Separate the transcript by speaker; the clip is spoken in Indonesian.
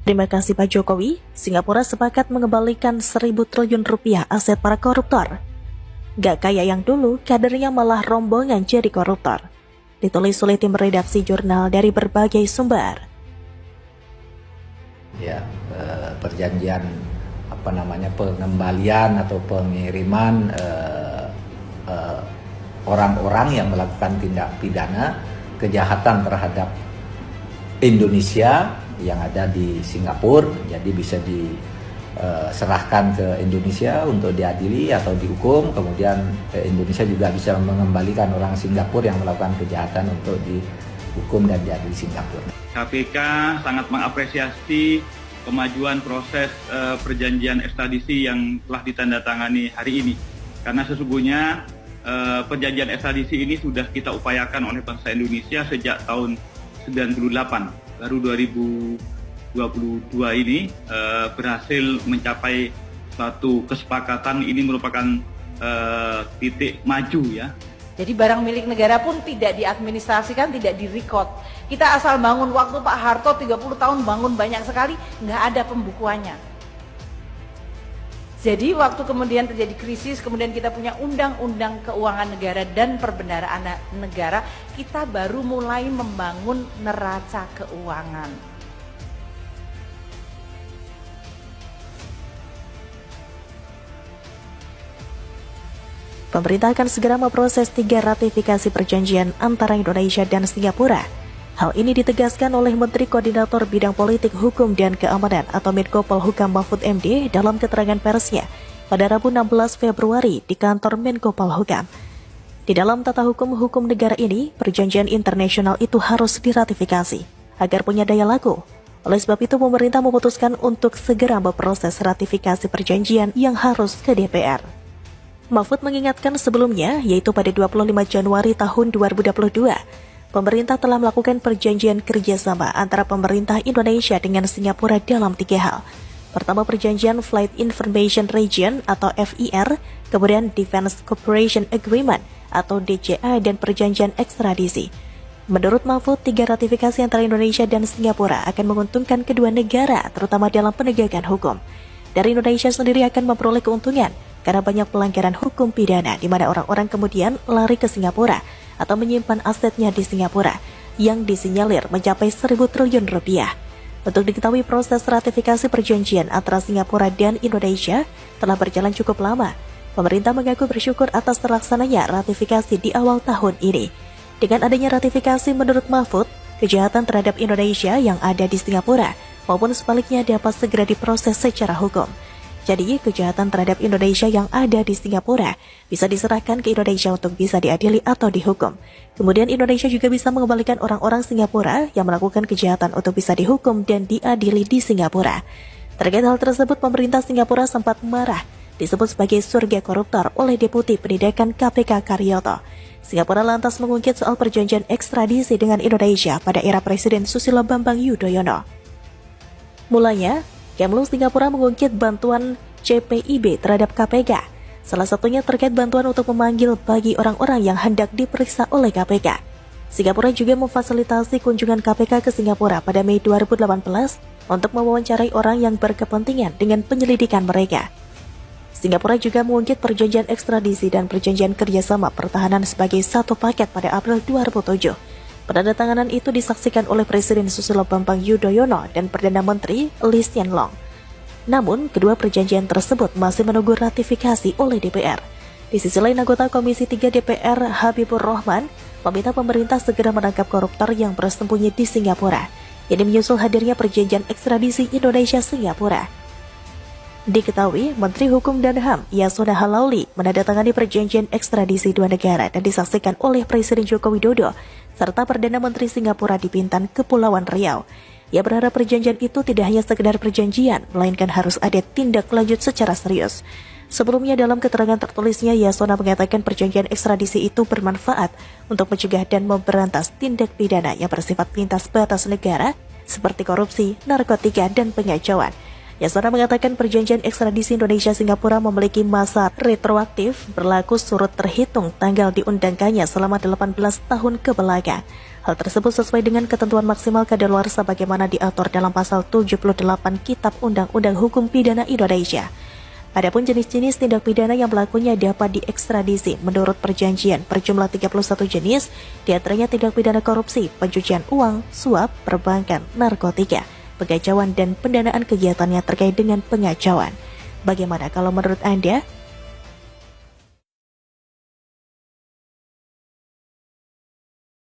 Speaker 1: Terima kasih Pak Jokowi, Singapura sepakat mengembalikan 1.000 triliun rupiah aset para koruptor. Gak kaya yang dulu, kadernya malah rombongan jadi koruptor. Ditulis oleh tim redaksi jurnal dari berbagai sumber.
Speaker 2: Ya, perjanjian pengembalian atau pengiriman orang-orang yang melakukan tindak pidana kejahatan terhadap Indonesia yang ada di Singapura, jadi bisa diserahkan ke Indonesia untuk diadili atau dihukum, kemudian Indonesia juga bisa mengembalikan orang Singapura yang melakukan kejahatan untuk dihukum dan diadili Singapura.
Speaker 3: KPK sangat mengapresiasi kemajuan proses perjanjian ekstradisi yang telah ditandatangani hari ini. Karena sesungguhnya perjanjian ekstradisi ini sudah kita upayakan oleh bangsa Indonesia sejak tahun 98. Baru 2022 ini berhasil mencapai suatu kesepakatan. Ini merupakan titik maju ya.
Speaker 4: Jadi barang milik negara pun tidak diadministrasikan, tidak direkod. Kita asal bangun, waktu Pak Harto 30 tahun bangun banyak sekali, nggak ada pembukuannya. Jadi waktu kemudian terjadi krisis, kemudian kita punya undang-undang keuangan negara dan perbendaharaan negara, kita baru mulai membangun neraca keuangan.
Speaker 1: Pemerintah akan segera memproses 3 ratifikasi perjanjian antara Indonesia dan Singapura. Hal ini ditegaskan oleh Menteri Koordinator Bidang Politik, Hukum, dan Keamanan atau Menko Polhukam Mahfud MD dalam keterangan persnya pada Rabu 16 Februari di kantor Menko Polhukam. Di dalam tata hukum negara ini, perjanjian internasional itu harus diratifikasi agar punya daya laku. Oleh sebab itu, pemerintah memutuskan untuk segera memproses ratifikasi perjanjian yang harus ke DPR. Mahfud mengingatkan sebelumnya, yaitu pada 25 Januari tahun 2022, pemerintah telah melakukan perjanjian kerjasama antara pemerintah Indonesia dengan Singapura dalam 3 hal. Pertama, perjanjian Flight Information Region atau FIR, kemudian Defense Cooperation Agreement atau DCA, dan perjanjian ekstradisi. Menurut Mahfud, 3 ratifikasi antara Indonesia dan Singapura akan menguntungkan kedua negara, terutama dalam penegakan hukum. Dari Indonesia sendiri akan memperoleh keuntungan karena banyak pelanggaran hukum pidana di mana orang-orang kemudian lari ke Singapura atau menyimpan asetnya di Singapura yang disinyalir mencapai 1.000 triliun rupiah. Untuk diketahui, proses ratifikasi perjanjian antara Singapura dan Indonesia telah berjalan cukup lama. Pemerintah mengaku bersyukur atas terlaksananya ratifikasi di awal tahun ini. Dengan adanya ratifikasi, menurut Mahfud, kejahatan terhadap Indonesia yang ada di Singapura maupun sebaliknya dapat segera diproses secara hukum. Jadi, kejahatan terhadap Indonesia yang ada di Singapura bisa diserahkan ke Indonesia untuk bisa diadili atau dihukum. Kemudian Indonesia juga bisa mengembalikan orang-orang Singapura yang melakukan kejahatan untuk bisa dihukum dan diadili di Singapura. Terkait hal tersebut, pemerintah Singapura sempat marah, disebut sebagai surga koruptor oleh Deputi Penindakan KPK Karyoto. Singapura lantas mengungkit soal perjanjian ekstradisi dengan Indonesia pada era Presiden Susilo Bambang Yudhoyono. Mulanya, Kemlu Singapura mengungkit bantuan CPIB terhadap KPK. Salah satunya terkait bantuan untuk memanggil bagi orang-orang yang hendak diperiksa oleh KPK. Singapura juga memfasilitasi kunjungan KPK ke Singapura pada Mei 2018 untuk mewawancarai orang yang berkepentingan dengan penyelidikan mereka. Singapura juga mengungkit perjanjian ekstradisi dan perjanjian kerjasama pertahanan sebagai satu paket pada April 2007. Penandatanganan itu disaksikan oleh Presiden Susilo Bambang Yudhoyono dan Perdana Menteri Lee Hsien Loong. Namun, kedua perjanjian tersebut masih menunggu ratifikasi oleh DPR. Di sisi lain, anggota Komisi 3 DPR Habibur Rahman meminta pemerintah segera menangkap koruptor yang bersembunyi di Singapura. Ini menyusul hadirnya perjanjian ekstradisi Indonesia-Singapura. Diketahui, Menteri Hukum dan HAM Yasona Halauli menandatangani perjanjian ekstradisi dua negara dan disaksikan oleh Presiden Joko Widodo serta Perdana Menteri Singapura di Bintan, Kepulauan Riau. Ia berharap perjanjian itu tidak hanya sekedar perjanjian, melainkan harus ada tindak lanjut secara serius. Sebelumnya dalam keterangan tertulisnya, Yasona mengatakan perjanjian ekstradisi itu bermanfaat untuk mencegah dan memberantas tindak pidana yang bersifat lintas batas negara seperti korupsi, narkotika, dan pengacauan. Yasona mengatakan perjanjian ekstradisi Indonesia-Singapura memiliki masa retroaktif berlaku surut terhitung tanggal diundangkannya selama 18 tahun ke belakang. Hal tersebut sesuai dengan ketentuan maksimal kadaluarsa bagaimana diatur dalam pasal 78 Kitab Undang-Undang Hukum Pidana Indonesia. Adapun jenis-jenis tindak pidana yang pelakunya dapat diekstradisi menurut perjanjian berjumlah 31 jenis, diantaranya tindak pidana korupsi, pencucian uang, suap, perbankan, narkotika, pengacauan dan pendanaan kegiatannya terkait dengan pengacauan. Bagaimana kalau menurut Anda?